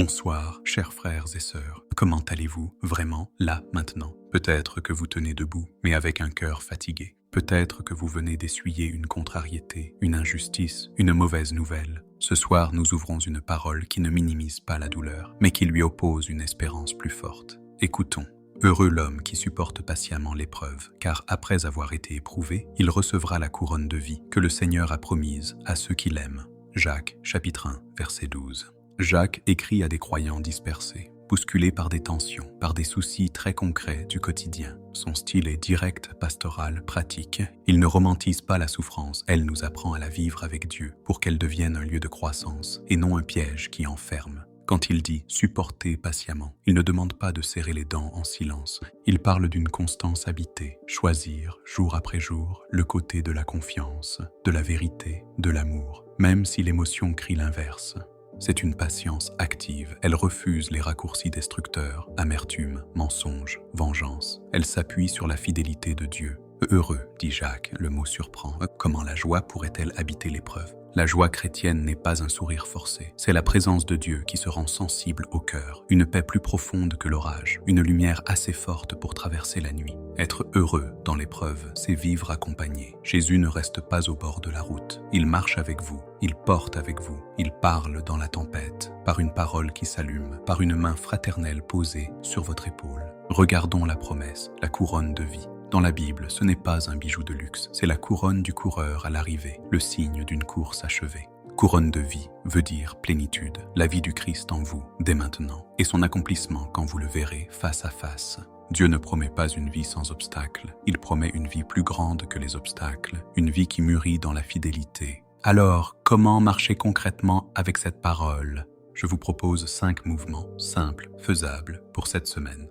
Bonsoir, chers frères et sœurs. Comment allez-vous vraiment, là, maintenant? Peut-être que vous tenez debout, mais avec un cœur fatigué. Peut-être que vous venez d'essuyer une contrariété, une injustice, une mauvaise nouvelle. Ce soir, nous ouvrons une parole qui ne minimise pas la douleur, mais qui lui oppose une espérance plus forte. Écoutons. Heureux l'homme qui supporte patiemment l'épreuve, car après avoir été éprouvé, il recevra la couronne de vie que le Seigneur a promise à ceux qui l'aiment. Jacques, chapitre 1, verset 12. Jacques écrit à des croyants dispersés, bousculés par des tensions, par des soucis très concrets du quotidien. Son style est direct, pastoral, pratique. Il ne romantise pas la souffrance, elle nous apprend à la vivre avec Dieu pour qu'elle devienne un lieu de croissance et non un piège qui enferme. Quand il dit « supporter patiemment », il ne demande pas de serrer les dents en silence. Il parle d'une constance habitée, choisir, jour après jour, le côté de la confiance, de la vérité, de l'amour, même si l'émotion crie l'inverse. C'est une patience active, elle refuse les raccourcis destructeurs, amertume, mensonge, vengeance. Elle s'appuie sur la fidélité de Dieu. Heureux, dit Jacques, le mot surprend. Comment la joie pourrait-elle habiter l'épreuve? La joie chrétienne n'est pas un sourire forcé, c'est la présence de Dieu qui se rend sensible au cœur, une paix plus profonde que l'orage, une lumière assez forte pour traverser la nuit. Être heureux dans l'épreuve, c'est vivre accompagné. Jésus ne reste pas au bord de la route, il marche avec vous, il porte avec vous, il parle dans la tempête, par une parole qui s'allume, par une main fraternelle posée sur votre épaule. Regardons la promesse, la couronne de vie. Dans la Bible, ce n'est pas un bijou de luxe, c'est la couronne du coureur à l'arrivée, le signe d'une course achevée. Couronne de vie veut dire plénitude, la vie du Christ en vous, dès maintenant, et son accomplissement quand vous le verrez face à face. Dieu ne promet pas une vie sans obstacles, il promet une vie plus grande que les obstacles, une vie qui mûrit dans la fidélité. Alors, comment marcher concrètement avec cette parole? Je vous propose 5 mouvements simples, faisables pour cette semaine.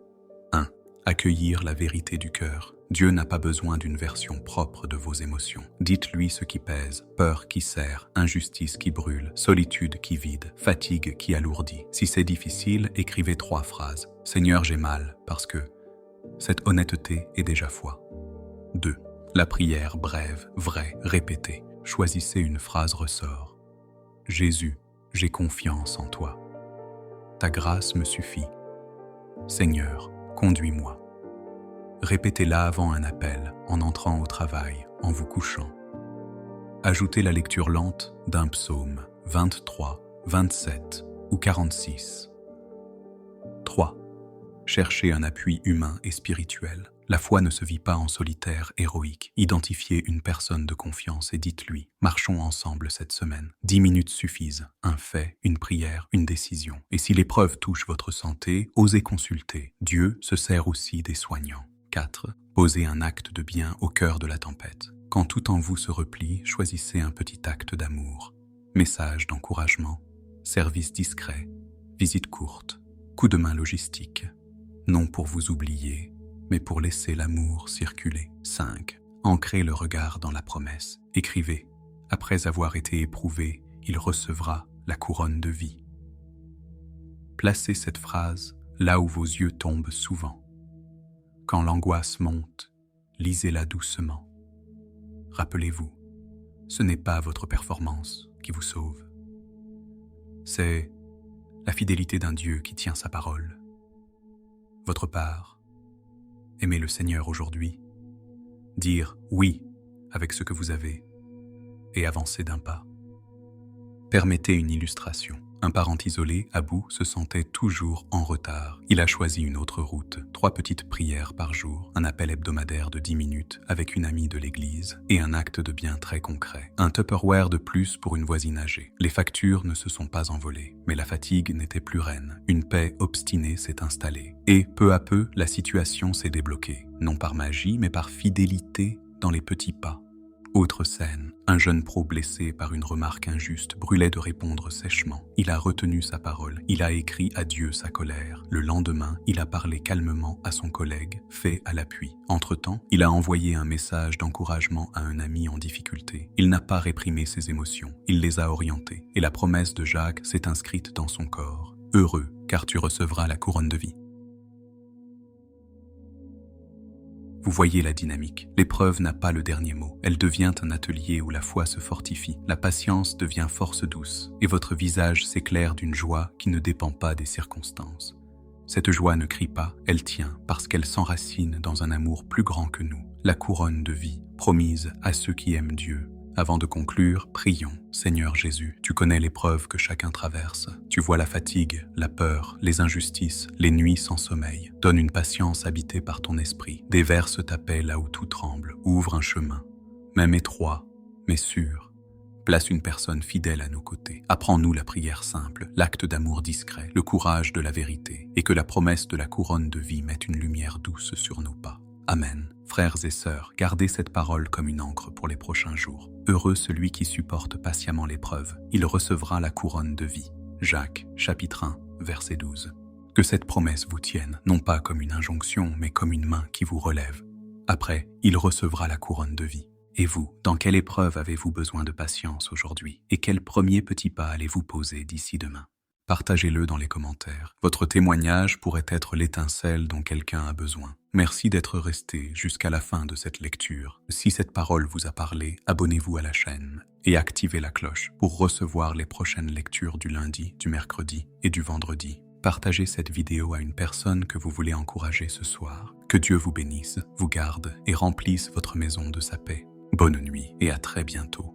1. Accueillir la vérité du cœur. Dieu n'a pas besoin d'une version propre de vos émotions. Dites-lui ce qui pèse, peur qui serre, injustice qui brûle, solitude qui vide, fatigue qui alourdit. Si c'est difficile, écrivez 3 phrases. Seigneur, j'ai mal, parce que cette honnêteté est déjà foi. 2. La prière brève, vraie, répétée. Choisissez une phrase ressort. Jésus, j'ai confiance en toi. Ta grâce me suffit. Seigneur, conduis-moi. Répétez-la avant un appel, en entrant au travail, en vous couchant. Ajoutez la lecture lente d'un psaume, 23, 27 ou 46. 3. Cherchez un appui humain et spirituel. La foi ne se vit pas en solitaire héroïque. Identifiez une personne de confiance et dites-lui « Marchons ensemble cette semaine ». 10 minutes suffisent. Un fait, une prière, une décision. Et si l'épreuve touche votre santé, osez consulter. Dieu se sert aussi des soignants. 4. Posez un acte de bien au cœur de la tempête. Quand tout en vous se replie, choisissez un petit acte d'amour. Message d'encouragement, service discret, visite courte, coup de main logistique. Non pour vous oublier, mais pour laisser l'amour circuler. 5. Ancrez le regard dans la promesse. Écrivez. Après avoir été éprouvé, il recevra la couronne de vie. Placez cette phrase là où vos yeux tombent souvent. Quand l'angoisse monte, lisez-la doucement. Rappelez-vous, ce n'est pas votre performance qui vous sauve. C'est la fidélité d'un Dieu qui tient sa parole. Votre part, aimer le Seigneur aujourd'hui, dire oui avec ce que vous avez et avancer d'un pas. Permettez une illustration. Un parent isolé, Abou, se sentait toujours en retard. Il a choisi une autre route, 3 petites prières par jour, un appel hebdomadaire de 10 minutes avec une amie de l'église et un acte de bien très concret. Un Tupperware de plus pour une voisine âgée. Les factures ne se sont pas envolées, mais la fatigue n'était plus reine. Une paix obstinée s'est installée. Et peu à peu, la situation s'est débloquée. Non par magie, mais par fidélité dans les petits pas. Autre scène, un jeune pro blessé par une remarque injuste brûlait de répondre sèchement. Il a retenu sa parole, il a écrit à Dieu sa colère. Le lendemain, il a parlé calmement à son collègue, fait à l'appui. Entre-temps, il a envoyé un message d'encouragement à un ami en difficulté. Il n'a pas réprimé ses émotions, il les a orientées. Et la promesse de Jacques s'est inscrite dans son corps. Heureux, car tu recevras la couronne de vie. Vous voyez la dynamique. L'épreuve n'a pas le dernier mot. Elle devient un atelier où la foi se fortifie. La patience devient force douce. Et votre visage s'éclaire d'une joie qui ne dépend pas des circonstances. Cette joie ne crie pas, elle tient parce qu'elle s'enracine dans un amour plus grand que nous. La couronne de vie, promise à ceux qui aiment Dieu. Avant de conclure, prions. Seigneur Jésus, tu connais l'épreuve que chacun traverse. Tu vois la fatigue, la peur, les injustices, les nuits sans sommeil. Donne une patience habitée par ton esprit. Déverse ta paix là où tout tremble. Ouvre un chemin, même étroit, mais sûr. Place une personne fidèle à nos côtés. Apprends-nous la prière simple, l'acte d'amour discret, le courage de la vérité, et que la promesse de la couronne de vie mette une lumière douce sur nos pas. Amen. Frères et sœurs, gardez cette parole comme une encre pour les prochains jours. Heureux celui qui supporte patiemment l'épreuve, il recevra la couronne de vie. Jacques, chapitre 1, verset 12. Que cette promesse vous tienne, non pas comme une injonction, mais comme une main qui vous relève. Après, il recevra la couronne de vie. Et vous, dans quelle épreuve avez-vous besoin de patience aujourd'hui? Et quel premier petit pas allez-vous poser d'ici demain? Partagez-le dans les commentaires. Votre témoignage pourrait être l'étincelle dont quelqu'un a besoin. Merci d'être resté jusqu'à la fin de cette lecture. Si cette parole vous a parlé, abonnez-vous à la chaîne et activez la cloche pour recevoir les prochaines lectures du lundi, du mercredi et du vendredi. Partagez cette vidéo à une personne que vous voulez encourager ce soir. Que Dieu vous bénisse, vous garde et remplisse votre maison de sa paix. Bonne nuit et à très bientôt.